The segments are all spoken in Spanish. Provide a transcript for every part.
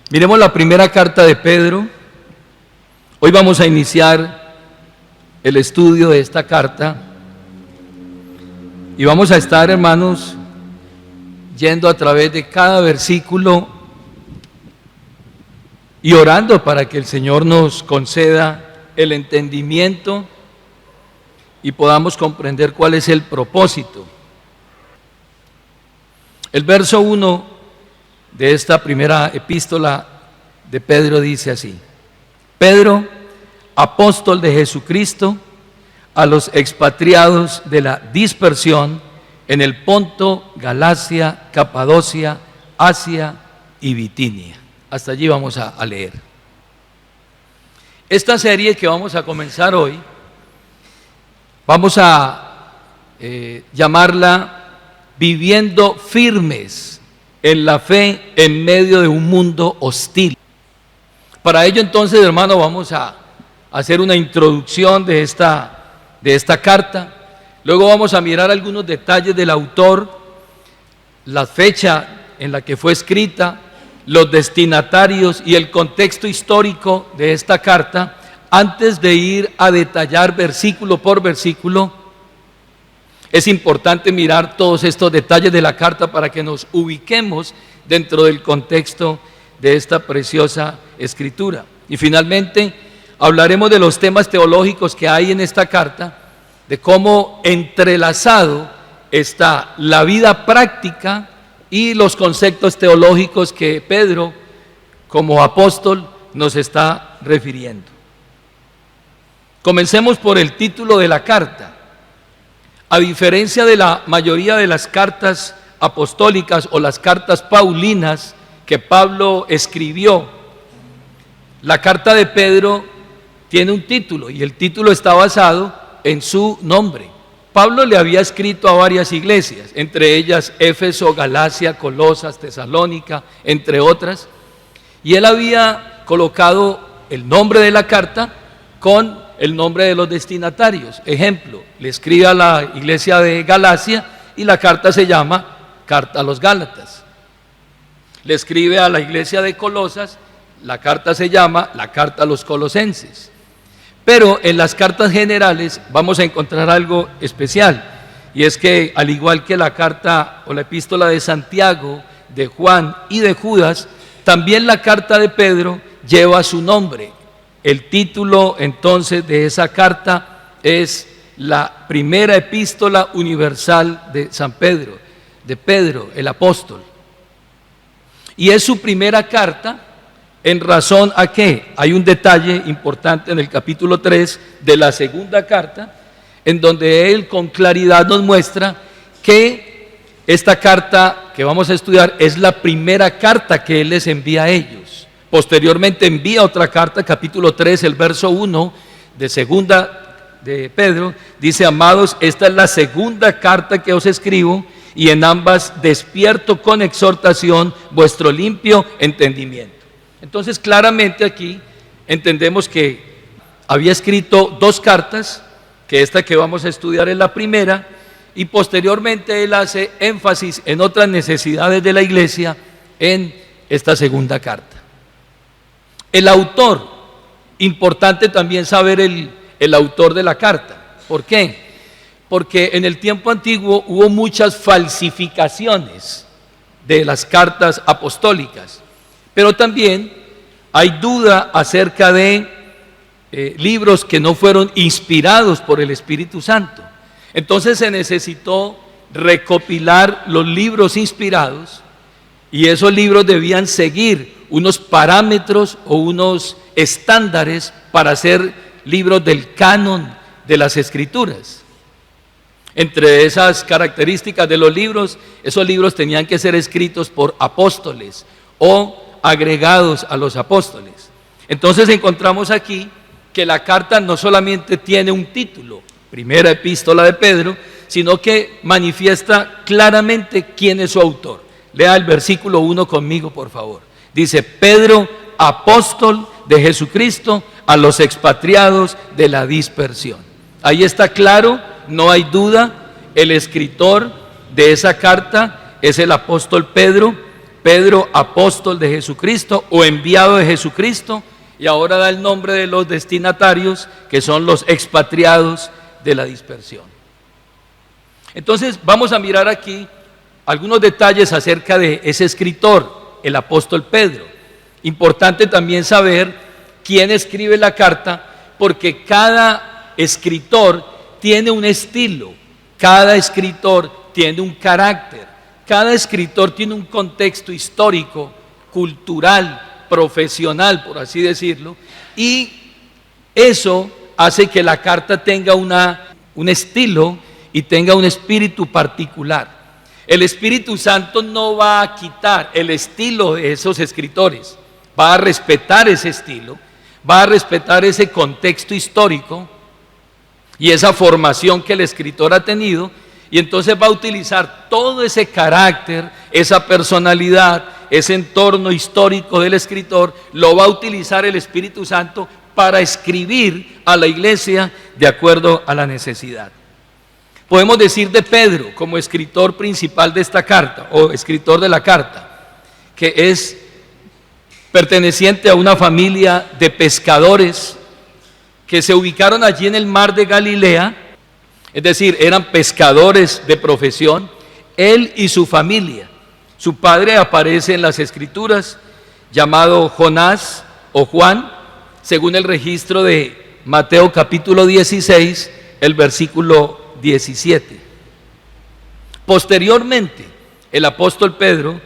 Miremos la primera carta de Pedro. Hoy vamos a iniciar el estudio de esta carta y vamos a estar, hermanos, yendo a través de cada versículo y orando para que el Señor nos conceda el entendimiento y podamos comprender cuál es el propósito. El verso 1 de esta primera epístola de Pedro dice así: Pedro, apóstol de Jesucristo, a los expatriados de la dispersión en el Ponto, Galacia, Capadocia, Asia y Bitinia. Hasta allí vamos a leer. Esta serie que vamos a comenzar hoy, vamos a llamarla Viviendo firmes en la fe en medio de un mundo hostil. Para ello entonces, hermano, vamos a hacer una introducción de esta carta. Luego vamos a mirar algunos detalles del autor, la fecha en la que fue escrita, los destinatarios y el contexto histórico de esta carta, antes de ir a detallar versículo por versículo. Es importante mirar todos estos detalles de la carta para que nos ubiquemos dentro del contexto de esta preciosa escritura. Y finalmente hablaremos de los temas teológicos que hay en esta carta, de cómo entrelazado está la vida práctica y los conceptos teológicos que Pedro, como apóstol, nos está refiriendo. Comencemos por el título de la carta. A diferencia de la mayoría de las cartas apostólicas o las cartas paulinas que Pablo escribió, la carta de Pedro tiene un título y el título está basado en su nombre. Pablo le había escrito a varias iglesias, entre ellas Éfeso, Galacia, Colosas, Tesalónica, entre otras, y él había colocado el nombre de la carta con el nombre de los destinatarios. Ejemplo, le escribe a la iglesia de Galacia y la carta se llama Carta a los Gálatas. Le escribe a la iglesia de Colosas, la carta se llama la Carta a los Colosenses. Pero en las cartas generales vamos a encontrar algo especial, y es que al igual que la carta o la epístola de Santiago, de Juan y de Judas, también la carta de Pedro lleva su nombre. El título entonces de esa carta es la primera epístola universal de San Pedro, de Pedro el apóstol. Y es su primera carta en razón a que hay un detalle importante en el capítulo 3 de la segunda carta, en donde él con claridad nos muestra que esta carta que vamos a estudiar es la primera carta que él les envía a ellos. Posteriormente envía otra carta, capítulo 3, el verso 1 de segunda de Pedro, dice: amados, esta es la segunda carta que os escribo, y en ambas despierto con exhortación vuestro limpio entendimiento. Entonces claramente aquí entendemos que había escrito dos cartas, que esta que vamos a estudiar es la primera, y posteriormente él hace énfasis en otras necesidades de la iglesia en esta segunda carta. El autor, importante también saber el autor de la carta. ¿Por qué? Porque en el tiempo antiguo hubo muchas falsificaciones de las cartas apostólicas, pero también hay duda acerca de libros que no fueron inspirados por el Espíritu Santo. Entonces se necesitó recopilar los libros inspirados, y esos libros debían seguir unos parámetros o unos estándares para ser libros del canon de las Escrituras. Entre esas características de los libros, esos libros tenían que ser escritos por apóstoles o agregados a los apóstoles. Entonces encontramos aquí que la carta no solamente tiene un título, primera epístola de Pedro, sino que manifiesta claramente quién es su autor. Lea el versículo 1 conmigo, por favor. Dice: Pedro, apóstol de Jesucristo, a los expatriados de la dispersión. Ahí está claro, no hay duda, el escritor de esa carta es el apóstol Pedro, Pedro, apóstol de Jesucristo o enviado de Jesucristo, y ahora da el nombre de los destinatarios, que son los expatriados de la dispersión. Entonces vamos a mirar aquí algunos detalles acerca de ese escritor, el apóstol Pedro. Importante también saber quién escribe la carta, porque cada escritor tiene un estilo, cada escritor tiene un carácter, cada escritor tiene un contexto histórico, cultural, profesional, por así decirlo, y eso hace que la carta tenga un estilo y tenga un espíritu particular. El Espíritu Santo no va a quitar el estilo de esos escritores, va a respetar ese estilo, va a respetar ese contexto histórico y esa formación que el escritor ha tenido, y entonces va a utilizar todo ese carácter, esa personalidad, ese entorno histórico del escritor, lo va a utilizar el Espíritu Santo para escribir a la iglesia de acuerdo a la necesidad. Podemos decir de Pedro como escritor principal de esta carta, o escritor de la carta, que es perteneciente a una familia de pescadores que se ubicaron allí en el mar de Galilea, es decir, eran pescadores de profesión, él y su familia. Su padre aparece en las Escrituras llamado Jonás o Juan, según el registro de Mateo capítulo 16, el versículo 17. Posteriormente, el apóstol Pedro,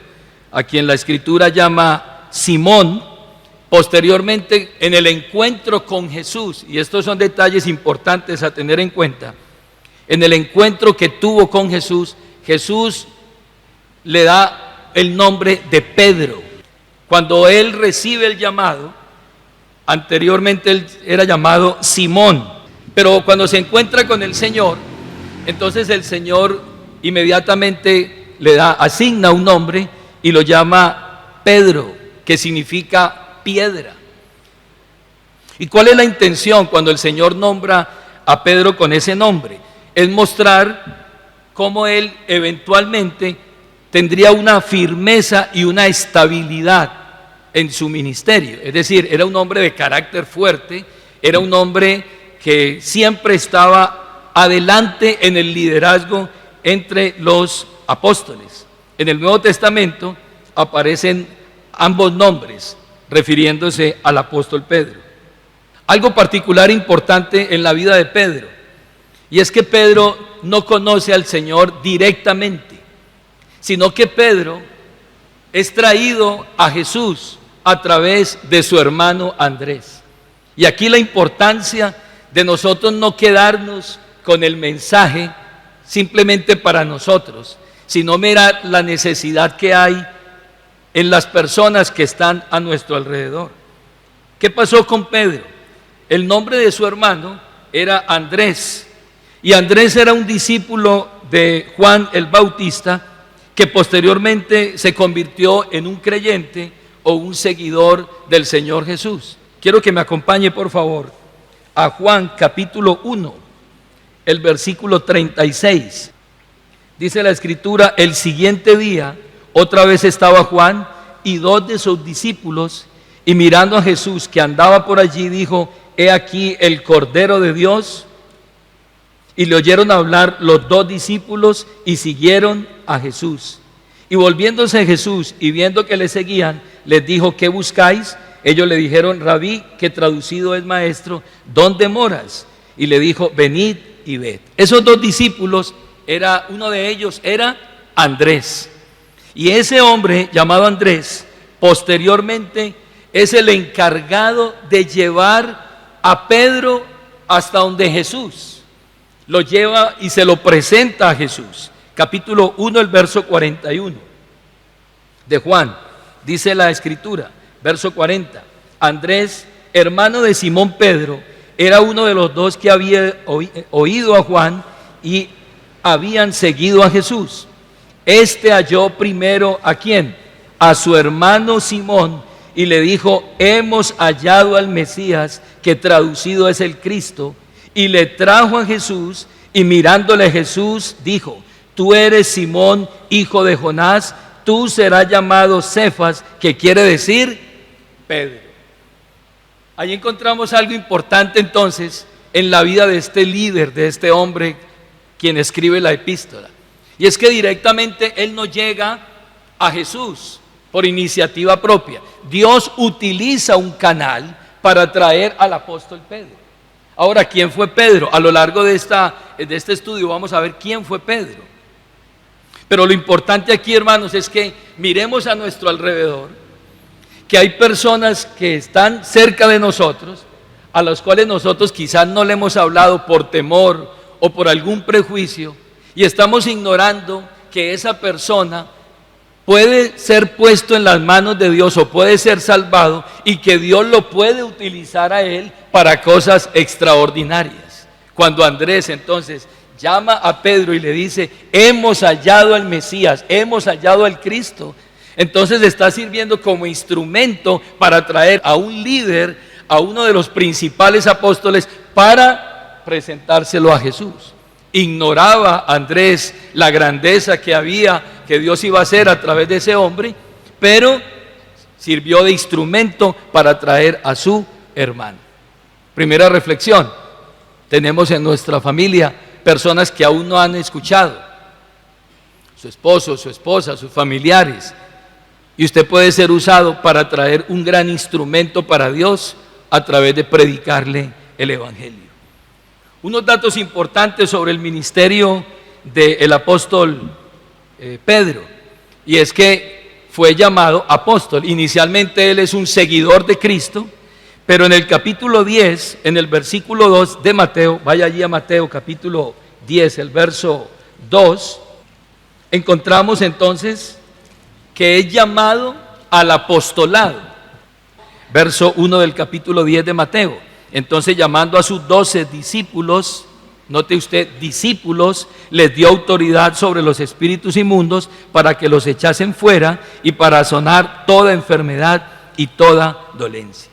a quien la Escritura llama Simón, posteriormente en el encuentro con Jesús, y estos son detalles importantes a tener en cuenta, en el encuentro que tuvo con Jesús, Jesús le da el nombre de Pedro. Cuando él recibe el llamado, anteriormente él era llamado Simón, pero cuando se encuentra con el Señor, entonces el Señor inmediatamente asigna un nombre y lo llama Pedro, que significa piedra. ¿Y cuál es la intención cuando el Señor nombra a Pedro con ese nombre? Es mostrar cómo él eventualmente tendría una firmeza y una estabilidad en su ministerio. Es decir, era un hombre de carácter fuerte, era un hombre que siempre estaba adelante en el liderazgo entre los apóstoles. En el Nuevo Testamento aparecen ambos nombres refiriéndose al apóstol Pedro. Algo particular importante en la vida de Pedro, y es que Pedro no conoce al Señor directamente, sino que Pedro es traído a Jesús a través de su hermano Andrés. Y aquí la importancia de nosotros no quedarnos con el mensaje simplemente para nosotros, sino mirar la necesidad que hay en las personas que están a nuestro alrededor. ¿Qué pasó con Pedro? El nombre de su hermano era Andrés, y Andrés era un discípulo de Juan el Bautista, que posteriormente se convirtió en un creyente o un seguidor del Señor Jesús. Quiero que me acompañe por favor a Juan capítulo 1, el versículo 36. Dice la Escritura: el siguiente día otra vez estaba Juan y dos de sus discípulos, y mirando a Jesús que andaba por allí, dijo: he aquí el Cordero de Dios. Y le oyeron hablar los dos discípulos y siguieron a Jesús. Y volviéndose a Jesús y viendo que le seguían, les dijo: ¿qué buscáis? Ellos le dijeron: Rabí, que traducido es maestro, ¿dónde moras? Y le dijo: venid y ved. Esos dos discípulos, uno de ellos era Andrés. Y ese hombre llamado Andrés, posteriormente es el encargado de llevar a Pedro hasta donde Jesús. Lo lleva y se lo presenta a Jesús. Capítulo 1, el verso 41 de Juan. Dice la Escritura, verso 40: Andrés, hermano de Simón Pedro, era uno de los dos que había oído a Juan y habían seguido a Jesús. Este halló primero ¿a quién? A su hermano Simón, y le dijo: hemos hallado al Mesías, que traducido es el Cristo. Y le trajo a Jesús, y mirándole Jesús dijo: tú eres Simón, hijo de Jonás, tú serás llamado Cefas, que quiere decir Pedro. Ahí encontramos algo importante entonces en la vida de este líder, de este hombre quien escribe la epístola. Y es que directamente él no llega a Jesús por iniciativa propia. Dios utiliza un canal para traer al apóstol Pedro. Ahora, ¿quién fue Pedro? A lo largo de este estudio vamos a ver quién fue Pedro. Pero lo importante aquí, hermanos, es que miremos a nuestro alrededor, que hay personas que están cerca de nosotros, a las cuales nosotros quizás no le hemos hablado por temor o por algún prejuicio, y estamos ignorando que esa persona puede ser puesto en las manos de Dios o puede ser salvado, y que Dios lo puede utilizar a él para cosas extraordinarias. Cuando Andrés entonces llama a Pedro y le dice, hemos hallado al Mesías, hemos hallado al Cristo, entonces está sirviendo como instrumento para traer a un líder, a uno de los principales apóstoles, para presentárselo a Jesús. Ignoraba Andrés la grandeza que Dios iba a hacer a través de ese hombre, pero sirvió de instrumento para traer a su hermano. Primera reflexión: tenemos en nuestra familia personas que aún no han escuchado, su esposo, su esposa, sus familiares, y usted puede ser usado para traer un gran instrumento para Dios a través de predicarle el evangelio. Unos datos importantes sobre el ministerio del apóstol Pedro, y es que fue llamado apóstol. Inicialmente él es un seguidor de Cristo, pero en el capítulo 10, en el versículo 2 de Mateo, vaya allí a Mateo capítulo 10, el verso 2, encontramos entonces que es llamado al apostolado. Verso 1 del capítulo 10 de Mateo. Entonces, llamando a sus 12 discípulos, note usted, discípulos, les dio autoridad sobre los espíritus inmundos para que los echasen fuera y para sanar toda enfermedad y toda dolencia.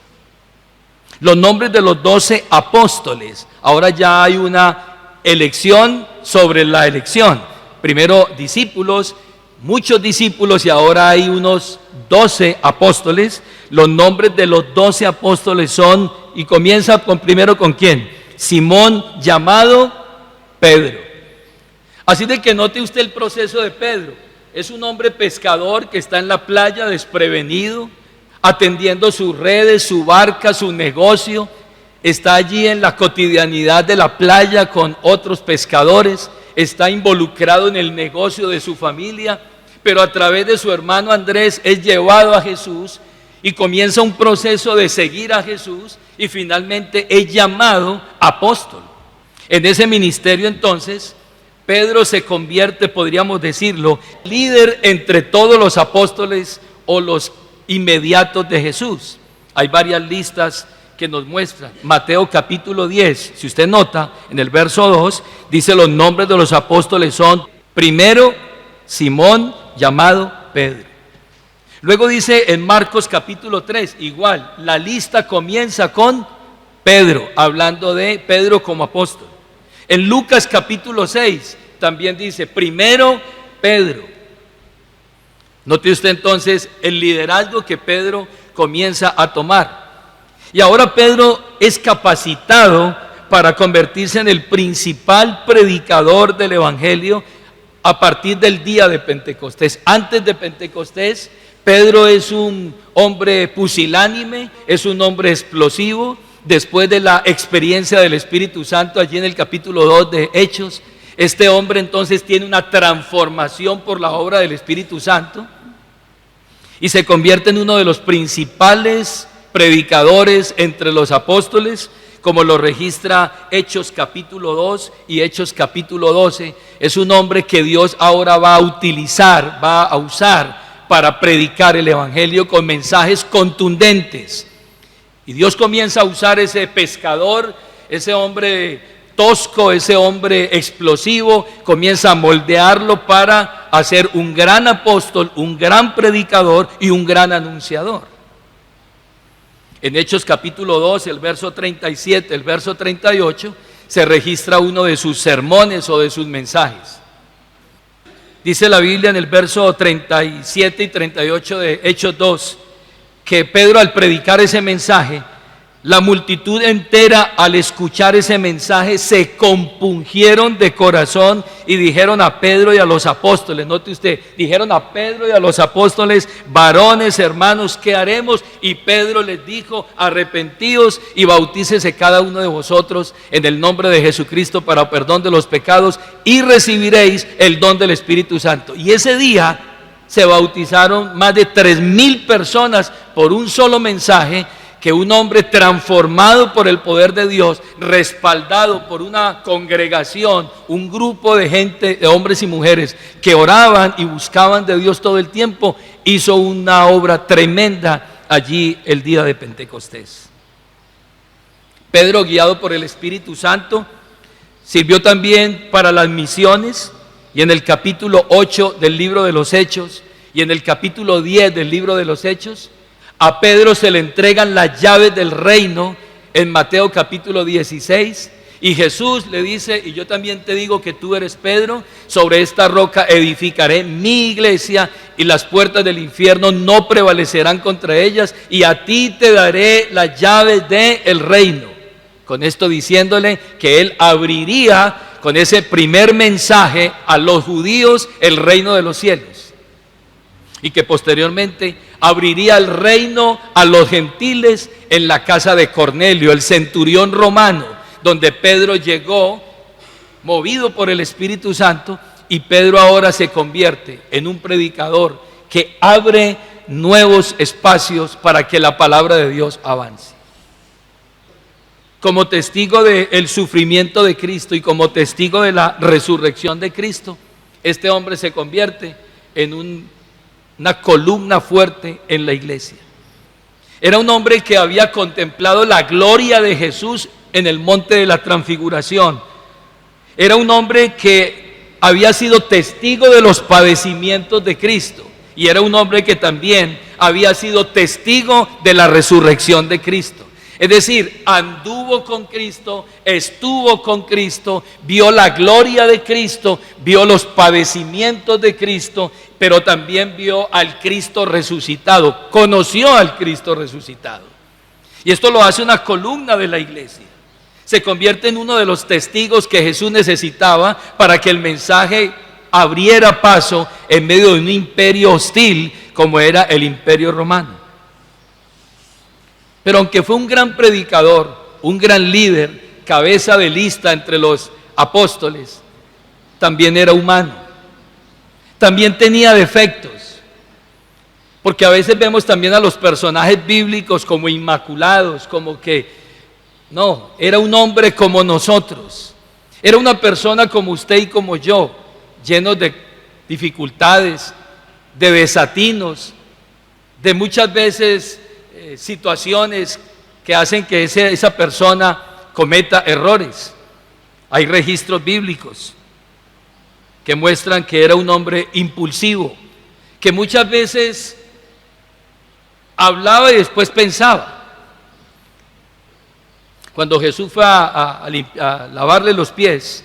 Los nombres de los 12 apóstoles. Ahora ya hay una elección sobre la elección. Primero discípulos, muchos discípulos, y ahora hay unos 12 apóstoles. Los nombres de los 12 apóstoles son, y comienza primero con quién: Simón, llamado Pedro. Así de que note usted el proceso de Pedro. Es un hombre pescador que está en la playa desprevenido, atendiendo sus redes, su barca, su negocio. Está allí en la cotidianidad de la playa con otros pescadores, está involucrado en el negocio de su familia, pero a través de su hermano Andrés es llevado a Jesús y comienza un proceso de seguir a Jesús, y finalmente es llamado apóstol. En ese ministerio entonces Pedro se convierte, podríamos decirlo, líder entre todos los apóstoles o los inmediatos de Jesús. Hay varias listas que nos muestran. Mateo capítulo 10, si usted nota, en el verso 2, dice los nombres de los apóstoles son: primero, Simón, llamado Pedro. Luego dice en Marcos capítulo 3, igual, la lista comienza con Pedro, hablando de Pedro como apóstol. En Lucas capítulo 6 también dice, primero Pedro. Note usted entonces el liderazgo que Pedro comienza a tomar. Y ahora Pedro es capacitado para convertirse en el principal predicador del evangelio a partir del día de Pentecostés. Antes de Pentecostés, Pedro es un hombre pusilánime, es un hombre explosivo. Después de la experiencia del Espíritu Santo allí en el capítulo 2 de Hechos, este hombre entonces tiene una transformación por la obra del Espíritu Santo y se convierte en uno de los principales predicadores entre los apóstoles, como lo registra Hechos capítulo 2 y Hechos capítulo 12. Es un hombre que Dios ahora va a utilizar, va a usar para predicar el evangelio con mensajes contundentes. Y Dios comienza a usar ese pescador, ese hombre tosco, ese hombre explosivo, comienza a moldearlo para hacer un gran apóstol, un gran predicador y un gran anunciador. En Hechos capítulo 2, el verso 37, el verso 38, se registra uno de sus sermones o de sus mensajes. Dice la Biblia en el verso 37 y 38 de Hechos 2, que Pedro, al predicar ese mensaje, la multitud entera, al escuchar ese mensaje, se compungieron de corazón y dijeron a Pedro y a los apóstoles, note usted, dijeron a Pedro y a los apóstoles: varones, hermanos, ¿qué haremos? Y Pedro les dijo: arrepentíos y bautícese cada uno de vosotros en el nombre de Jesucristo para perdón de los pecados, y recibiréis el don del Espíritu Santo. Y ese día se bautizaron más de 3,000 personas por un solo mensaje que un hombre transformado por el poder de Dios, respaldado por una congregación, un grupo de gente, de hombres y mujeres que oraban y buscaban de Dios todo el tiempo, hizo una obra tremenda allí el día de Pentecostés. Pedro, guiado por el Espíritu Santo, sirvió también para las misiones, y en el capítulo 8 del libro de los Hechos y en el capítulo 10 del libro de los Hechos, a Pedro se le entregan las llaves del reino en Mateo capítulo 16, y Jesús le dice: y yo también te digo que tú eres Pedro, sobre esta roca edificaré mi iglesia, y las puertas del infierno no prevalecerán contra ellas, y a ti te daré las llaves del reino. Con esto diciéndole que él abriría con ese primer mensaje a los judíos el reino de los cielos, y que posteriormente abriría el reino a los gentiles en la casa de Cornelio, el centurión romano, donde Pedro llegó movido por el Espíritu Santo, y Pedro ahora se convierte en un predicador que abre nuevos espacios para que la palabra de Dios avance. Como testigo del sufrimiento de Cristo y como testigo de la resurrección de Cristo, este hombre se convierte en una columna fuerte en la iglesia. Era un hombre que había contemplado la gloria de Jesús en el monte de la transfiguración. Era un hombre que había sido testigo de los padecimientos de Cristo, y era un hombre que también había sido testigo de la resurrección de Cristo. Es decir, anduvo con Cristo, estuvo con Cristo, vio la gloria de Cristo, vio los padecimientos de Cristo, pero también vio al Cristo resucitado, conoció al Cristo resucitado. Y esto lo hace una columna de la iglesia. Se convierte en uno de los testigos que Jesús necesitaba para que el mensaje abriera paso en medio de un imperio hostil como era el imperio romano. Pero aunque fue un gran predicador, un gran líder, cabeza de lista entre los apóstoles, también era humano. También tenía defectos. Porque a veces vemos también a los personajes bíblicos como inmaculados, como que no, era un hombre como nosotros. Era una persona como usted y como yo, llenos de dificultades, de desatinos, de muchas veces situaciones que hacen que esa persona cometa errores. Hay registros bíblicos que muestran que era un hombre impulsivo, que muchas veces hablaba y después pensaba. Cuando Jesús fue a lavarle los pies,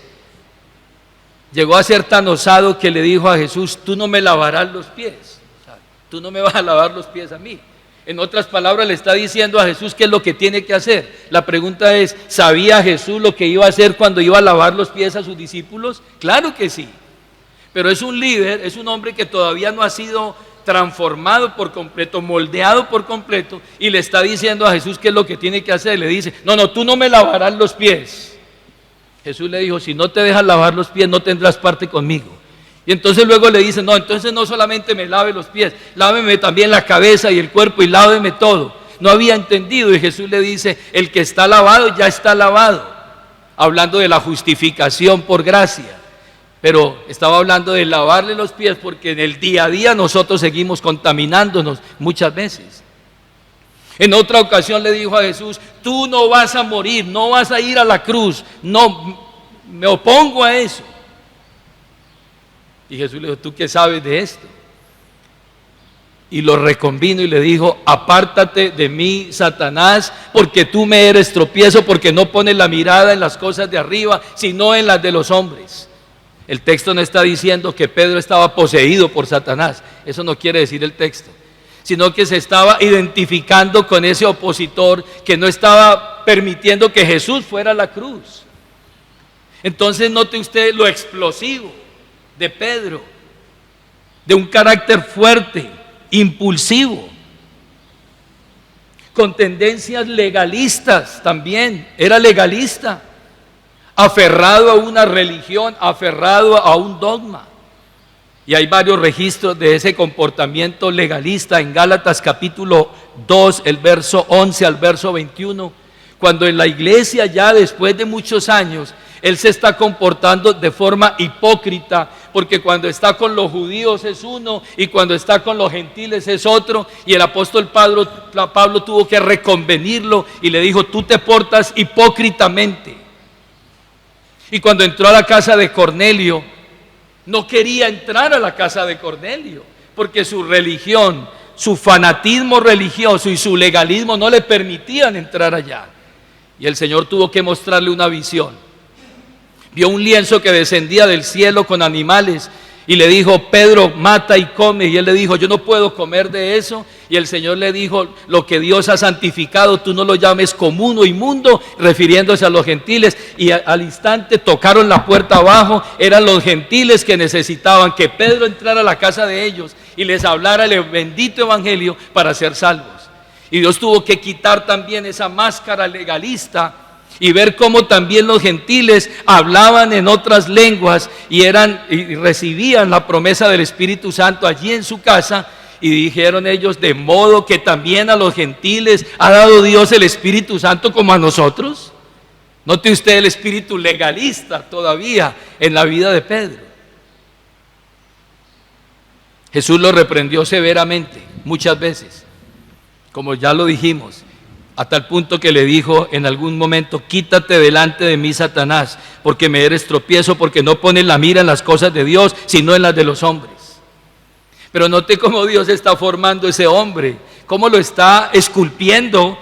llegó a ser tan osado que le dijo a Jesús: tú no me lavarás los pies, o sea, tú no me vas a lavar los pies a mí. En otras palabras, le está diciendo a Jesús qué es lo que tiene que hacer. La pregunta es: ¿sabía Jesús lo que iba a hacer cuando iba a lavar los pies a sus discípulos? Claro que sí. Pero es un líder, es un hombre que todavía no ha sido transformado por completo, moldeado por completo, y le está diciendo a Jesús qué es lo que tiene que hacer. Le dice: no, tú no me lavarás los pies. Jesús le dijo: si no te dejas lavar los pies, no tendrás parte conmigo. Y entonces luego le dice: no, entonces no solamente me lave los pies, láveme también la cabeza y el cuerpo, y láveme todo. No había entendido, y Jesús le dice: el que está lavado ya está lavado, hablando de la justificación por gracia. Pero estaba hablando de lavarle los pies, porque en el día a día nosotros seguimos contaminándonos muchas veces. En otra ocasión le dijo a Jesús: tú no vas a morir, no vas a ir a la cruz, no, me opongo a eso. Y Jesús le dijo: ¿tú qué sabes de esto? Y lo reconvino y le dijo: apártate de mí, Satanás, porque tú me eres tropiezo, porque no pones la mirada en las cosas de arriba, sino en las de los hombres. El texto no está diciendo que Pedro estaba poseído por Satanás, eso no quiere decir el texto, sino que se estaba identificando con ese opositor que no estaba permitiendo que Jesús fuera a la cruz. Entonces note usted lo explosivo de Pedro, de un carácter fuerte, impulsivo, con tendencias legalistas también, era legalista, aferrado a una religión, aferrado a un dogma. Y hay varios registros de ese comportamiento legalista en Gálatas capítulo 2, el verso 11 al verso 21, cuando en la iglesia ya después de muchos años, él se está comportando de forma hipócrita, porque cuando está con los judíos es uno y cuando está con los gentiles es otro, y el apóstol Pablo tuvo que reconvenirlo y le dijo: tú te portas hipócritamente. Y cuando entró a la casa de Cornelio, no quería entrar a la casa de Cornelio, porque su religión, su fanatismo religioso y su legalismo no le permitían entrar allá. Y el Señor tuvo que mostrarle una visión. Vio un lienzo que descendía del cielo con animales y le dijo: Pedro, mata y come. Y él le dijo: yo no puedo comer de eso. Y el Señor le dijo: lo que Dios ha santificado, tú no lo llames común o inmundo, refiriéndose a los gentiles. Y al instante tocaron la puerta abajo. Eran los gentiles que necesitaban que Pedro entrara a la casa de ellos y les hablara el bendito evangelio para ser salvos. Y Dios tuvo que quitar también esa máscara legalista y ver cómo también los gentiles hablaban en otras lenguas y recibían la promesa del Espíritu Santo allí en su casa. Y dijeron ellos: de modo que también a los gentiles ha dado Dios el Espíritu Santo como a nosotros. Note usted el espíritu legalista todavía en la vida de Pedro. Jesús lo reprendió severamente muchas veces, como ya lo dijimos, a tal punto que le dijo en algún momento: quítate delante de mí, Satanás, porque me eres tropiezo, porque no pones la mira en las cosas de Dios, sino en las de los hombres. Pero note cómo Dios está formando ese hombre, cómo lo está esculpiendo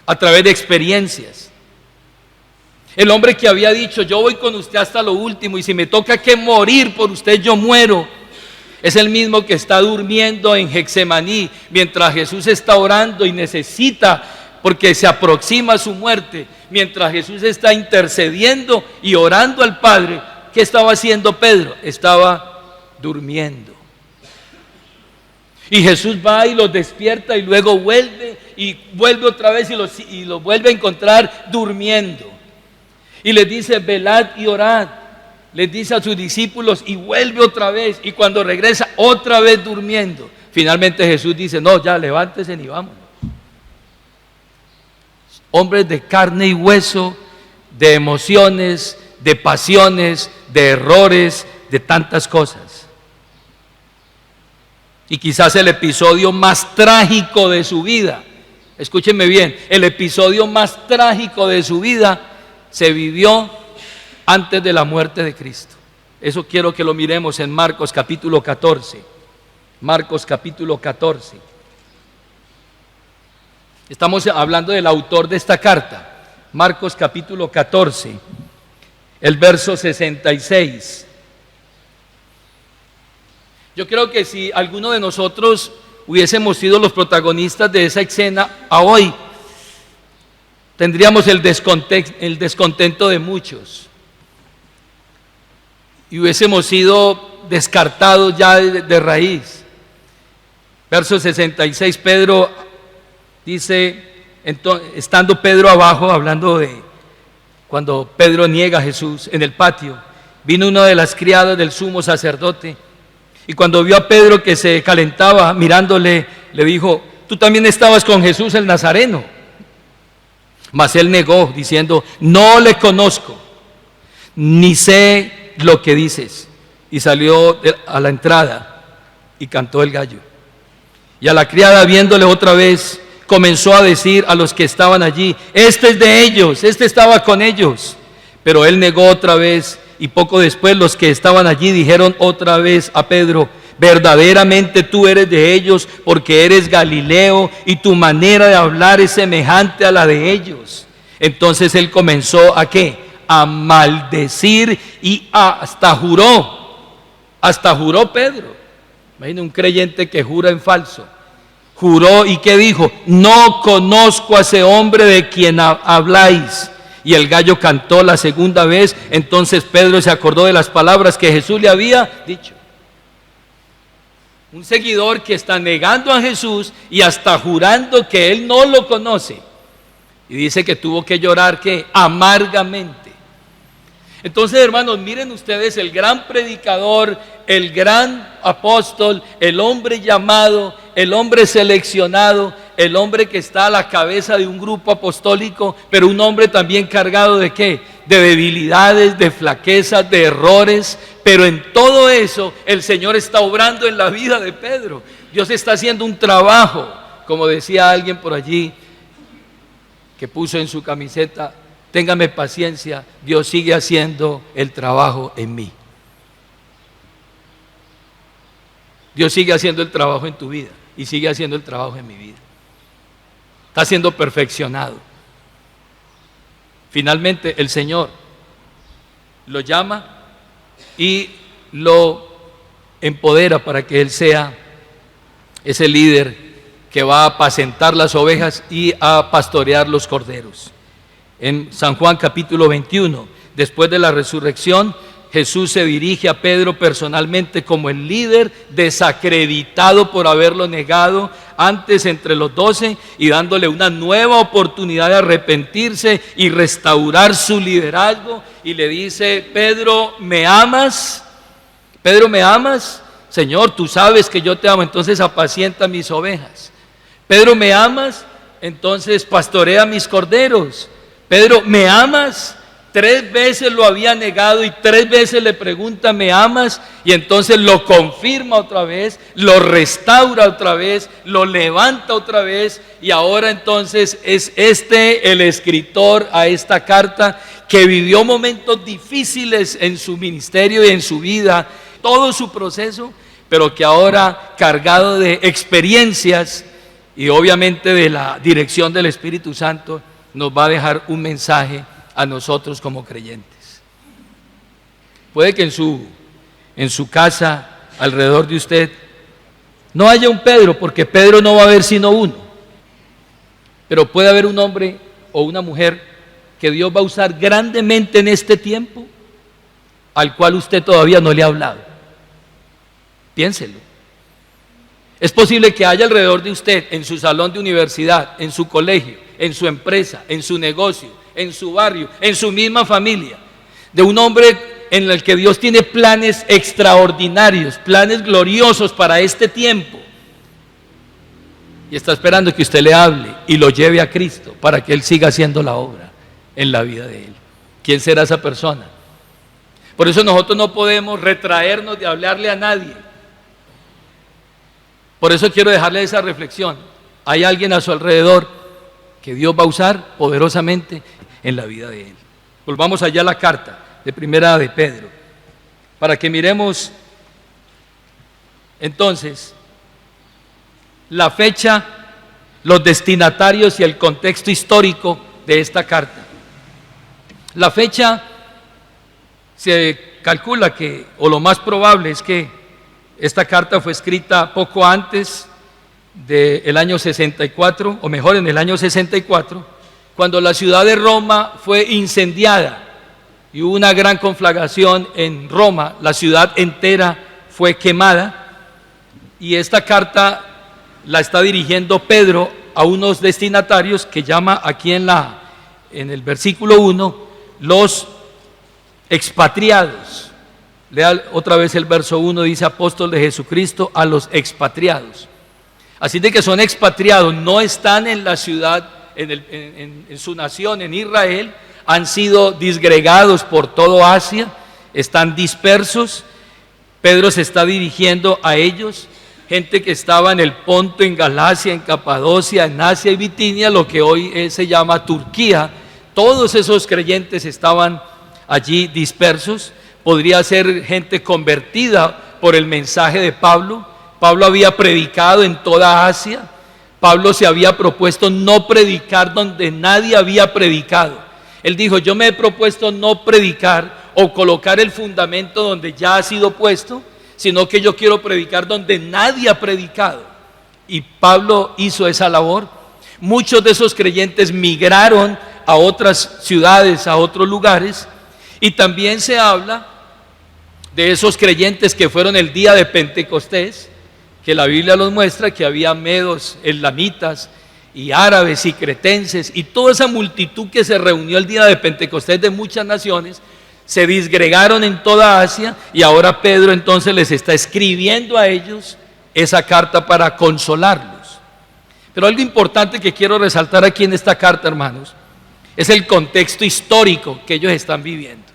a través de experiencias. El hombre que había dicho: yo voy con usted hasta lo último, y si me toca que morir por usted, yo muero, es el mismo que está durmiendo en Getsemaní mientras Jesús está orando y necesita, porque se aproxima su muerte. Mientras Jesús está intercediendo y orando al Padre, ¿qué estaba haciendo Pedro? Estaba durmiendo. Y Jesús va y los despierta y luego vuelve otra vez y los vuelve a encontrar durmiendo. Y les dice: velad y orad. Les dice a sus discípulos y vuelve otra vez, y cuando regresa otra vez durmiendo. Finalmente Jesús dice: no, ya levántense y vámonos. Hombres de carne y hueso, de emociones, de pasiones, de errores, de tantas cosas. Y quizás el episodio más trágico de su vida, escúchenme bien, el episodio más trágico de su vida se vivió antes de la muerte de Cristo. Eso quiero que lo miremos en Marcos capítulo 14. Marcos capítulo 14. Estamos hablando del autor de esta carta. Marcos capítulo 14, el verso 66. Yo creo que si alguno de nosotros hubiésemos sido los protagonistas de esa escena a hoy, tendríamos el descontento de muchos. Y hubiésemos sido descartados ya de raíz. Verso 66, Pedro dice, estando Pedro abajo, hablando de cuando Pedro niega a Jesús en el patio, vino una de las criadas del sumo sacerdote, y cuando vio a Pedro que se calentaba mirándole, le dijo: tú también estabas con Jesús el Nazareno. Mas él negó, diciendo: no le conozco, ni sé lo que dices. Y salió a la entrada y cantó el gallo. Y a la criada, viéndole otra vez, comenzó a decir a los que estaban allí: este es de ellos, este estaba con ellos. Pero él negó otra vez, y poco después los que estaban allí dijeron otra vez a Pedro: verdaderamente tú eres de ellos, porque eres Galileo, y tu manera de hablar es semejante a la de ellos. Entonces él comenzó ¿a qué? a maldecir y hasta juró Pedro. Imagina un creyente que jura en falso. Juró y ¿qué dijo? No conozco a ese hombre de quien habláis. Y el gallo cantó la segunda vez. Entonces Pedro se acordó de las palabras que Jesús le había dicho. Un seguidor que está negando a Jesús y hasta jurando que él no lo conoce. Y dice que tuvo que llorar, ¿qué? Amargamente. Entonces, hermanos, miren ustedes, el gran predicador, el gran apóstol, el hombre llamado, el hombre seleccionado, el hombre que está a la cabeza de un grupo apostólico, pero un hombre también cargado ¿de qué? De debilidades, de flaquezas, de errores, pero en todo eso el Señor está obrando en la vida de Pedro. Dios está haciendo un trabajo, como decía alguien por allí, que puso en su camiseta: téngame paciencia, Dios sigue haciendo el trabajo en mí. Dios sigue haciendo el trabajo en tu vida y sigue haciendo el trabajo en mi vida. Está siendo perfeccionado. Finalmente el Señor lo llama y lo empodera para que Él sea ese líder que va a apacentar las ovejas y a pastorear los corderos. En San Juan capítulo 21, después de la resurrección, Jesús se dirige a Pedro personalmente como el líder desacreditado por haberlo negado antes entre los 12 y dándole una nueva oportunidad de arrepentirse y restaurar su liderazgo. Y le dice: Pedro, ¿me amas? Pedro, ¿me amas? Señor, tú sabes que yo te amo, entonces apacienta mis ovejas. Pedro, ¿me amas? Entonces pastorea mis corderos. Pedro, ¿me amas? 3 veces lo había negado y 3 veces le pregunta: ¿me amas? Y entonces lo confirma otra vez, lo restaura otra vez, lo levanta otra vez. Y ahora entonces es el escritor a esta carta, que vivió momentos difíciles en su ministerio y en su vida, todo su proceso, pero que ahora, cargado de experiencias y obviamente de la dirección del Espíritu Santo, nos va a dejar un mensaje a nosotros como creyentes. Puede que en su casa, alrededor de usted, no haya un Pedro, porque Pedro no va a haber sino uno. Pero puede haber un hombre o una mujer que Dios va a usar grandemente en este tiempo, al cual usted todavía no le ha hablado. Piénselo. Es posible que haya alrededor de usted, en su salón de universidad, en su colegio, en su empresa, en su negocio, en su barrio, en su misma familia, de un hombre en el que Dios tiene planes extraordinarios, planes gloriosos para este tiempo, y está esperando que usted le hable y lo lleve a Cristo para que Él siga haciendo la obra en la vida de Él. ¿Quién será esa persona? Por eso nosotros no podemos retraernos de hablarle a nadie. Por eso quiero dejarle esa reflexión. Hay alguien a su alrededor que Dios va a usar poderosamente en la vida de él. Volvamos allá a la carta de primera de Pedro, para que miremos entonces la fecha, los destinatarios y el contexto histórico de esta carta. La fecha se calcula que, o lo más probable es que esta carta fue escrita poco antes del año 64, o mejor, en el año 64, cuando la ciudad de Roma fue incendiada y hubo una gran conflagración en Roma. La ciudad entera fue quemada, y esta carta la está dirigiendo Pedro a unos destinatarios que llama aquí en el versículo 1 los expatriados. Lea otra vez el verso 1, dice: apóstol de Jesucristo a los expatriados. Así de que son expatriados, no están en la ciudad, en su nación, en Israel, han sido disgregados por todo Asia, están dispersos. Pedro se está dirigiendo a ellos, gente que estaba en el Ponto, en Galacia, en Capadocia, en Asia y Bitinia, lo que hoy se llama Turquía. Todos esos creyentes estaban allí dispersos. Podría ser gente convertida por el mensaje de Pablo. Pablo había predicado en toda Asia. Pablo se había propuesto no predicar donde nadie había predicado. Él dijo: yo me he propuesto no predicar o colocar el fundamento donde ya ha sido puesto, sino que yo quiero predicar donde nadie ha predicado. Y Pablo hizo esa labor. Muchos de esos creyentes migraron a otras ciudades, a otros lugares, y también se habla de esos creyentes que fueron el día de Pentecostés, que la Biblia los muestra, que había medos, elamitas y árabes y cretenses, y toda esa multitud que se reunió el día de Pentecostés de muchas naciones, se disgregaron en toda Asia, y ahora Pedro entonces les está escribiendo a ellos esa carta para consolarlos. Pero algo importante que quiero resaltar aquí en esta carta, hermanos, es el contexto histórico que ellos están viviendo.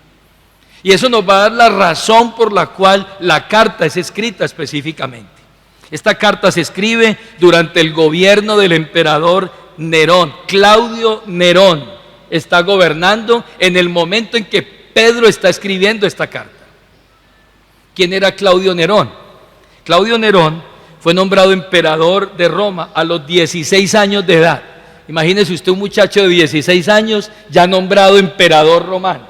Y eso nos va a dar la razón por la cual la carta es escrita específicamente. Esta carta se escribe durante el gobierno del emperador Nerón. Claudio Nerón está gobernando en el momento en que Pedro está escribiendo esta carta. ¿Quién era Claudio Nerón? Claudio Nerón fue nombrado emperador de Roma a los 16 años de edad. Imagínese usted un muchacho de 16 años ya nombrado emperador romano,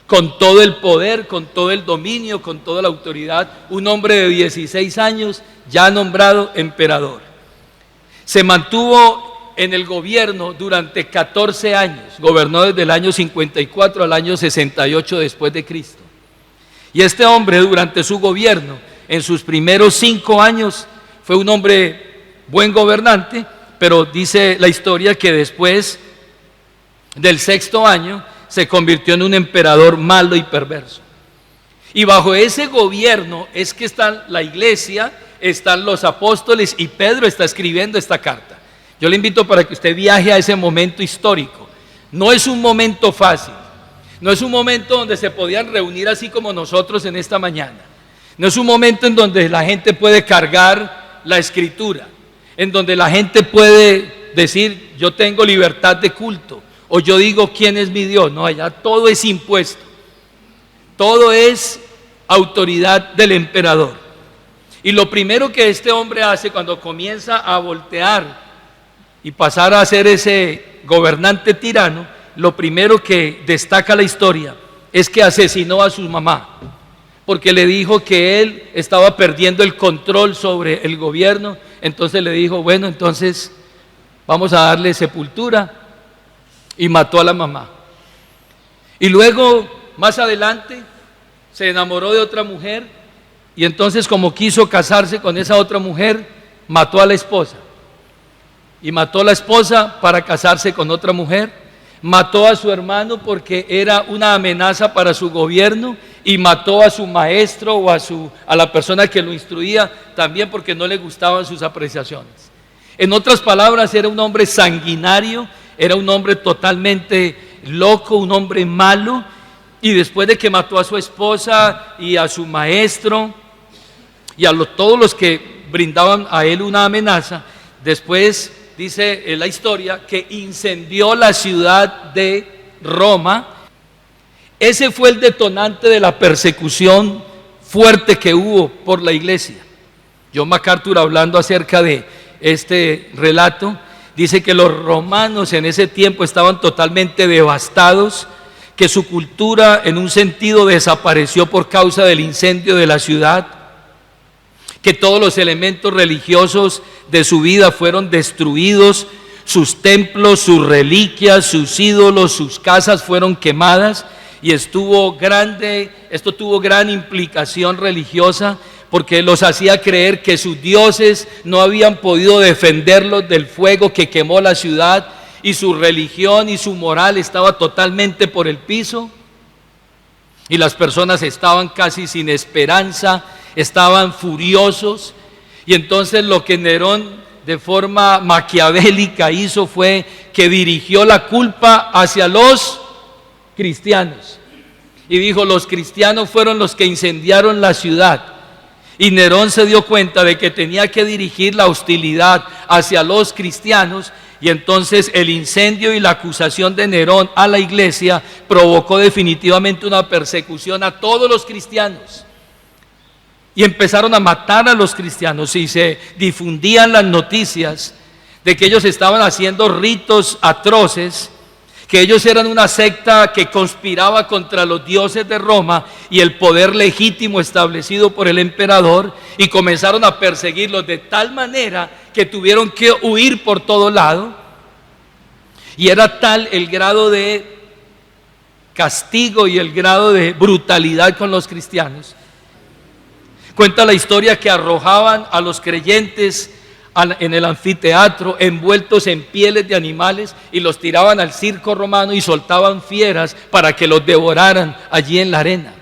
con todo el poder, con todo el dominio, con toda la autoridad. Un hombre de 16 años ya nombrado emperador. Se mantuvo en el gobierno durante 14 años, gobernó desde el año 54 al año 68 después de Cristo. Y este hombre, durante su gobierno, en sus primeros 5 años, fue un hombre buen gobernante, pero dice la historia que después del 6.º año se convirtió en un emperador malo y perverso. Y bajo ese gobierno es que están la iglesia, están los apóstoles, y Pedro está escribiendo esta carta. Yo le invito para que usted viaje a ese momento histórico. No es un momento fácil, no es un momento donde se podían reunir así como nosotros en esta mañana. No es un momento en donde la gente puede cargar la escritura, en donde la gente puede decir: yo tengo libertad de culto, o yo digo quién es mi Dios. No, allá todo es impuesto, todo es autoridad del emperador. Y lo primero que este hombre hace cuando comienza a voltear y pasar a ser ese gobernante tirano, lo primero que destaca la historia es que asesinó a su mamá, porque le dijo que él estaba perdiendo el control sobre el gobierno. Entonces le dijo: bueno, entonces vamos a darle sepultura, y mató a la mamá. Y luego, más adelante, se enamoró de otra mujer, y entonces, como quiso casarse con esa otra mujer, mató a la esposa. Y mató a la esposa para casarse con otra mujer. Mató a su hermano porque era una amenaza para su gobierno, y mató a su maestro o a la persona que lo instruía también porque no le gustaban sus apreciaciones. En otras palabras, era un hombre sanguinario, era un hombre totalmente loco, un hombre malo. Y después de que mató a su esposa y a su maestro y a todos los que brindaban a él una amenaza, después dice la historia que incendió la ciudad de Roma. Ese fue el detonante de la persecución fuerte que hubo por la iglesia. John MacArthur, hablando acerca de este relato, dice que los romanos en ese tiempo estaban totalmente devastados, que su cultura en un sentido desapareció por causa del incendio de la ciudad, que todos los elementos religiosos de su vida fueron destruidos, sus templos, sus reliquias, sus ídolos, sus casas fueron quemadas. Y esto tuvo gran implicación religiosa, porque los hacía creer que sus dioses no habían podido defenderlos del fuego que quemó la ciudad, y su religión y su moral estaba totalmente por el piso, y las personas estaban casi sin esperanza, estaban furiosos. Y entonces lo que Nerón de forma maquiavélica hizo fue que dirigió la culpa hacia los cristianos, y dijo: los cristianos fueron los que incendiaron la ciudad. Y Nerón se dio cuenta de que tenía que dirigir la hostilidad hacia los cristianos, y entonces el incendio y la acusación de Nerón a la iglesia provocó definitivamente una persecución a todos los cristianos, y empezaron a matar a los cristianos, y se difundían las noticias de que ellos estaban haciendo ritos atroces que ellos eran una secta que conspiraba contra los dioses de Roma y el poder legítimo establecido por el emperador, y comenzaron a perseguirlos de tal manera que tuvieron que huir por todo lado, y era tal el grado de castigo y el grado de brutalidad con los cristianos. Cuenta la historia que arrojaban a los creyentes en el anfiteatro envueltos en pieles de animales y los tiraban al circo romano y soltaban fieras para que los devoraran allí en la arena.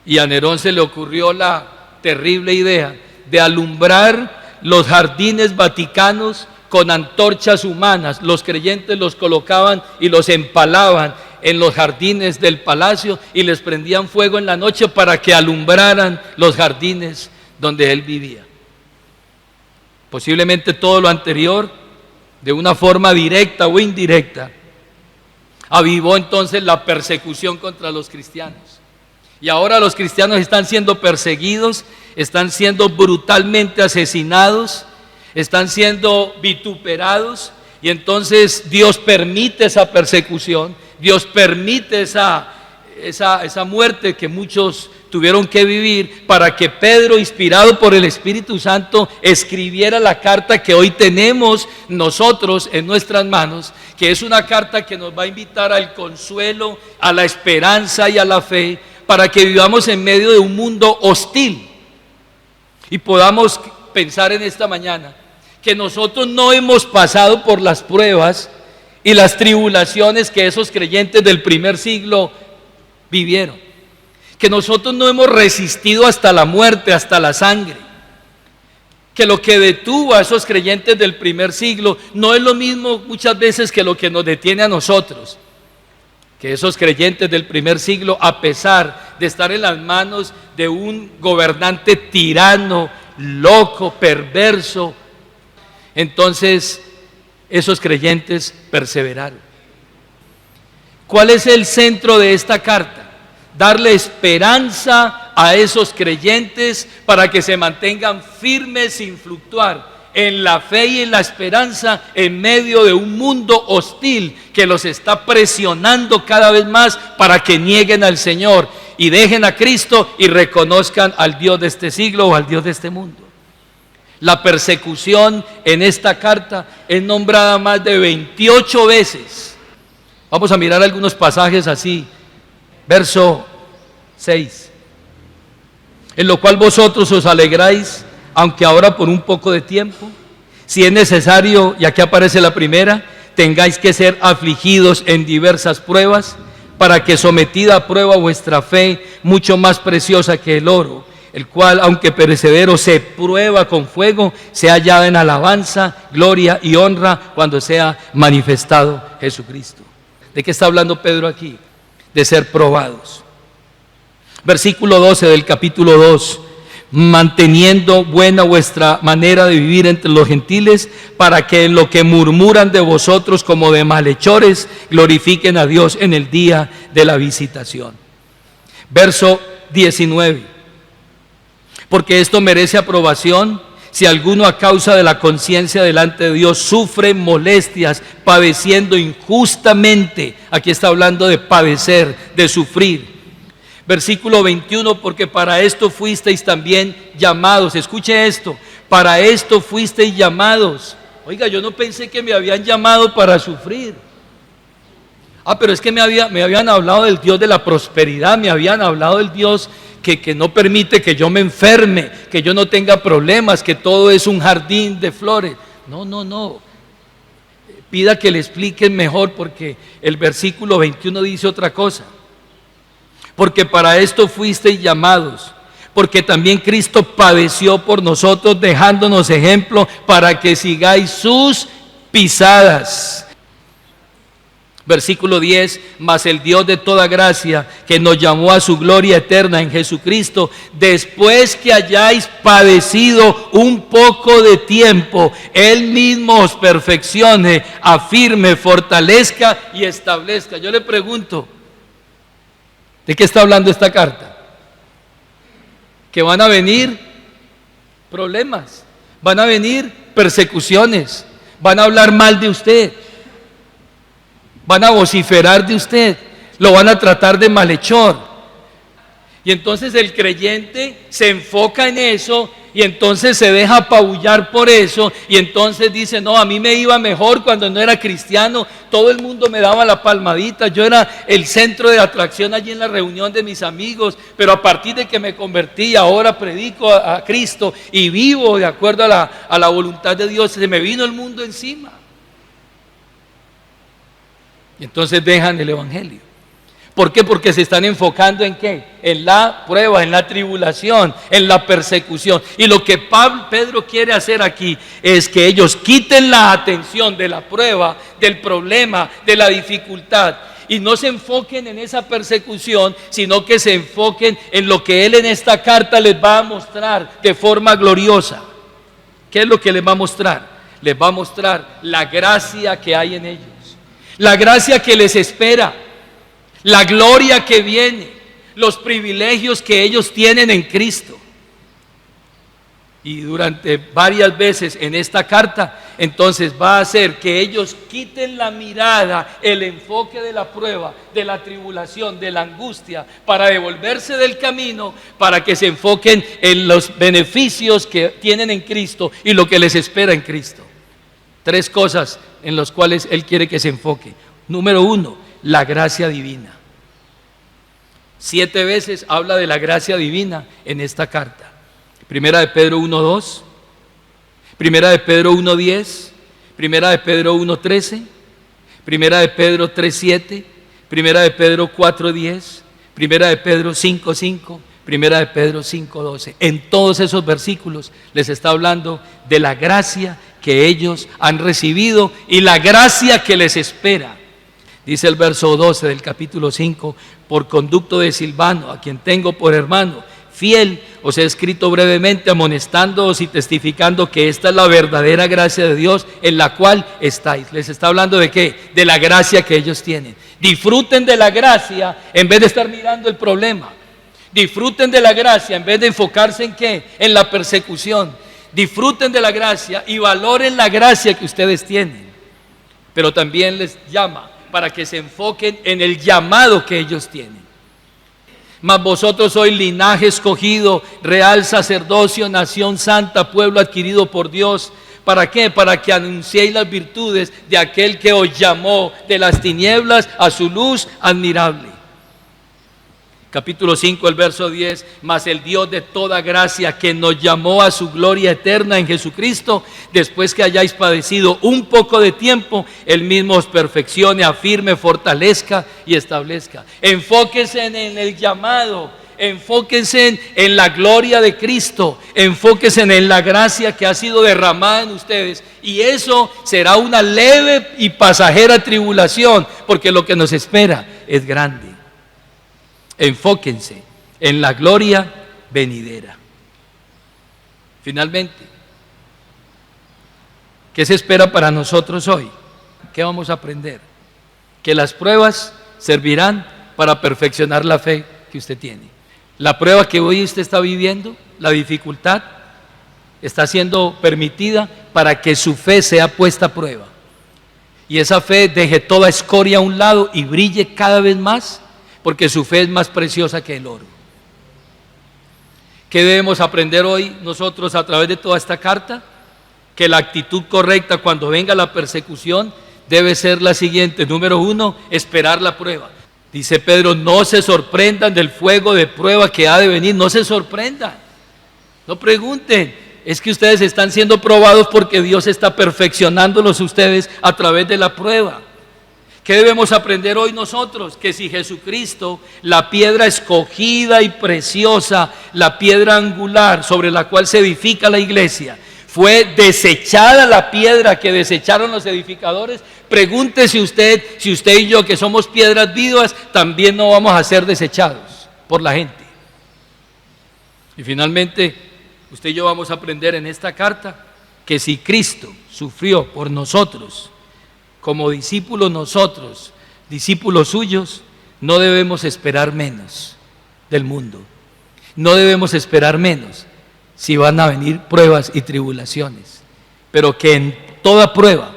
Y a Nerón se le ocurrió la terrible idea de alumbrar los jardines vaticanos con antorchas humanas. Los creyentes los colocaban y los empalaban en los jardines del palacio y les prendían fuego en la noche para que alumbraran los jardines donde él vivía. Posiblemente todo lo anterior, de una forma directa o indirecta, avivó entonces la persecución contra los cristianos. Y ahora los cristianos están siendo perseguidos, están siendo brutalmente asesinados, están siendo vituperados, y entonces Dios permite esa persecución, Dios permite esa muerte que muchos tuvieron que vivir para que Pedro, inspirado por el Espíritu Santo, escribiera la carta que hoy tenemos nosotros en nuestras manos, que es una carta que nos va a invitar al consuelo, a la esperanza y a la fe, para que vivamos en medio de un mundo hostil y podamos pensar en esta mañana que nosotros no hemos pasado por las pruebas y las tribulaciones que esos creyentes del primer siglo vivieron, que nosotros no hemos resistido hasta la muerte, hasta la sangre, que lo que detuvo a esos creyentes del primer siglo no es lo mismo muchas veces que lo que nos detiene a nosotros, que esos creyentes del primer siglo, a pesar de estar en las manos de un gobernante tirano, loco, perverso, entonces esos creyentes perseveraron. ¿Cuál es el centro de esta carta? Darle esperanza a esos creyentes para que se mantengan firmes sin fluctuar en la fe y en la esperanza en medio de un mundo hostil que los está presionando cada vez más para que nieguen al Señor y dejen a Cristo y reconozcan al Dios de este siglo o al Dios de este mundo. La persecución en esta carta es nombrada más de 28 veces. Vamos a mirar algunos pasajes así. Verso 6. En lo cual vosotros os alegráis, aunque ahora por un poco de tiempo, si es necesario, y aquí aparece la primera, tengáis que ser afligidos en diversas pruebas, para que sometida a prueba vuestra fe, mucho más preciosa que el oro, el cual, aunque perecedero, se prueba con fuego, sea hallada en alabanza, gloria y honra cuando sea manifestado Jesucristo. ¿De qué está hablando Pedro aquí? De ser probados. Versículo 12 del capítulo 2. Manteniendo buena vuestra manera de vivir entre los gentiles, para que en lo que murmuran de vosotros como de malhechores, glorifiquen a Dios en el día de la visitación. Verso 19. Porque esto merece aprobación si alguno a causa de la conciencia delante de Dios sufre molestias, padeciendo injustamente. Aquí está hablando de padecer, de sufrir. Versículo 21, porque para esto fuisteis también llamados. Escuche esto, para esto fuisteis llamados. Oiga, yo no pensé que me habían llamado para sufrir. Pero es que me habían hablado del Dios de la prosperidad, me habían hablado del Dios que no permite que yo me enferme, que yo no tenga problemas, que todo es un jardín de flores. No. Pida que le expliquen mejor, porque el versículo 21 dice otra cosa. Porque para esto fuisteis llamados, porque también Cristo padeció por nosotros, dejándonos ejemplo para que sigáis sus pisadas. Versículo 10, mas el Dios de toda gracia, que nos llamó a su gloria eterna en Jesucristo, después que hayáis padecido un poco de tiempo, Él mismo os perfeccione, afirme, fortalezca y establezca. Yo le pregunto, ¿de qué está hablando esta carta? Que van a venir problemas, van a venir persecuciones, van a hablar mal de usted, van a vociferar de usted, lo van a tratar de malhechor. Y entonces el creyente se enfoca en eso y entonces se deja apabullar por eso y entonces dice, no, a mí me iba mejor cuando no era cristiano, todo el mundo me daba la palmadita, yo era el centro de atracción allí en la reunión de mis amigos, pero a partir de que me convertí, ahora predico a Cristo y vivo de acuerdo a la voluntad de Dios, se me vino el mundo encima. Y entonces dejan el evangelio. ¿Por qué? Porque se están enfocando en ¿qué? En la prueba, en la tribulación, en la persecución. Y lo que Pedro quiere hacer aquí es que ellos quiten la atención de la prueba, del problema, de la dificultad. Y no se enfoquen en esa persecución, sino que se enfoquen en lo que él en esta carta les va a mostrar de forma gloriosa. ¿Qué es lo que les va a mostrar? Les va a mostrar la gracia que hay en ellos, la gracia que les espera, la gloria que viene, los privilegios que ellos tienen en Cristo. Y durante varias veces en esta carta, entonces va a hacer que ellos quiten la mirada, el enfoque de la prueba, de la tribulación, de la angustia, para devolverse del camino, para que se enfoquen en los beneficios que tienen en Cristo y lo que les espera en Cristo. 3 cosas en las cuales Él quiere que se enfoque. Número 1, la gracia divina. 7 veces habla de la gracia divina en esta carta. Primera de Pedro 1:2, Primera de Pedro 1:10, Primera de Pedro 1:13, Primera de Pedro 3:7, Primera de Pedro 4:10, Primera de Pedro 5:5, Primera de Pedro 5:12. En todos esos versículos les está hablando de la gracia que ellos han recibido y la gracia que les espera. Dice el verso 12 del capítulo 5, por conducto de Silvano, a quien tengo por hermano fiel, os he escrito brevemente amonestándoos y testificando que esta es la verdadera gracia de Dios en la cual estáis. Les está hablando de ¿qué? De la gracia que ellos tienen. Disfruten de la gracia en vez de estar mirando el problema. Disfruten de la gracia en vez de enfocarse en ¿qué? En la persecución. Disfruten de la gracia y valoren la gracia que ustedes tienen. Pero también les llama para que se enfoquen en el llamado que ellos tienen. Mas vosotros sois linaje escogido, real sacerdocio, nación santa, pueblo adquirido por Dios. ¿Para qué? Para que anunciéis las virtudes de aquel que os llamó de las tinieblas a su luz admirable. Capítulo 5, el verso 10, mas el Dios de toda gracia que nos llamó a su gloria eterna en Jesucristo, después que hayáis padecido un poco de tiempo, Él mismo os perfeccione, afirme, fortalezca y establezca. Enfóquense en el llamado, enfóquense en la gloria de Cristo, enfóquense en la gracia que ha sido derramada en ustedes, y eso será una leve y pasajera tribulación, porque lo que nos espera es grande. Enfóquense en la gloria venidera. Finalmente, ¿qué se espera para nosotros hoy? ¿Qué vamos a aprender? Que las pruebas servirán para perfeccionar la fe que usted tiene. La prueba que hoy usted está viviendo, la dificultad, está siendo permitida para que su fe sea puesta a prueba. Y esa fe deje toda escoria a un lado y brille cada vez más, porque su fe es más preciosa que el oro. ¿Qué debemos aprender hoy nosotros a través de toda esta carta? Que la actitud correcta cuando venga la persecución debe ser la siguiente. Número 1, esperar la prueba. Dice Pedro, no se sorprendan del fuego de prueba que ha de venir. No se sorprendan, no pregunten. Es que ustedes están siendo probados porque Dios está perfeccionándolos ustedes a través de la prueba. ¿Qué debemos aprender hoy nosotros? Que si Jesucristo, la piedra escogida y preciosa, la piedra angular sobre la cual se edifica la iglesia, fue desechada la piedra que desecharon los edificadores, pregúntese usted si usted y yo, que somos piedras vivas, también no vamos a ser desechados por la gente. Y finalmente, usted y yo vamos a aprender en esta carta que si Cristo sufrió por nosotros, como discípulos nosotros, discípulos suyos, no debemos esperar menos del mundo. No debemos esperar menos si van a venir pruebas y tribulaciones. Pero que en toda prueba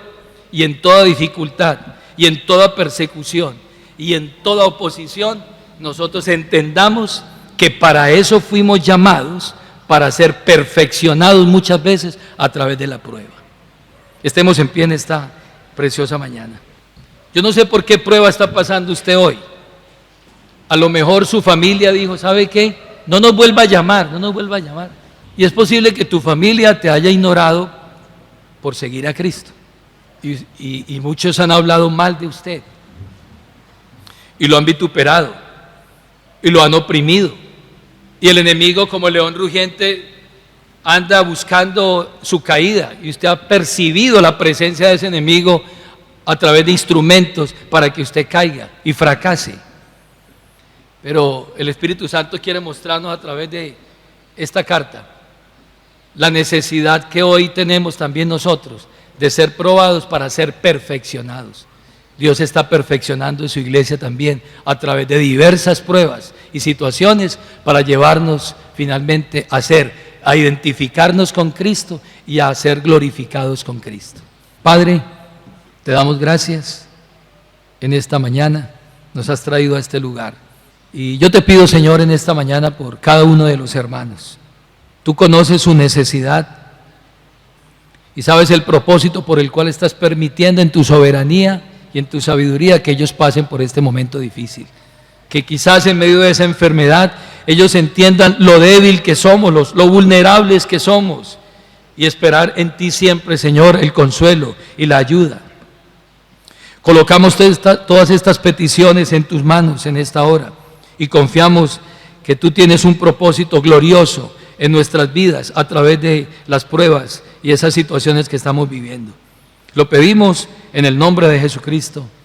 y en toda dificultad y en toda persecución y en toda oposición, nosotros entendamos que para eso fuimos llamados, para ser perfeccionados muchas veces a través de la prueba. Estemos en pie en esta preciosa mañana. Yo no sé por qué prueba está pasando usted hoy. A lo mejor su familia dijo, ¿sabe qué? No nos vuelva a llamar, no nos vuelva a llamar. Y es posible que tu familia te haya ignorado por seguir a Cristo. Y muchos han hablado mal de usted. Y lo han vituperado. Y lo han oprimido. Y el enemigo, como león rugiente, anda buscando su caída. Y usted ha percibido la presencia de ese enemigo a través de instrumentos para que usted caiga y fracase. Pero el Espíritu Santo quiere mostrarnos a través de esta carta la necesidad que hoy tenemos también nosotros de ser probados para ser perfeccionados. Dios está perfeccionando en su iglesia también a través de diversas pruebas y situaciones para llevarnos finalmente a identificarnos con Cristo y a ser glorificados con Cristo. Padre, te damos gracias en esta mañana, nos has traído a este lugar. Y yo te pido, Señor, en esta mañana por cada uno de los hermanos. Tú conoces su necesidad y sabes el propósito por el cual estás permitiendo en tu soberanía y en tu sabiduría que ellos pasen por este momento difícil. Que quizás en medio de esa enfermedad ellos entiendan lo débil que somos, lo vulnerables que somos, y esperar en ti siempre, Señor, el consuelo y la ayuda. Colocamos todas estas peticiones en tus manos en esta hora y confiamos que tú tienes un propósito glorioso en nuestras vidas a través de las pruebas y esas situaciones que estamos viviendo. Lo pedimos en el nombre de Jesucristo.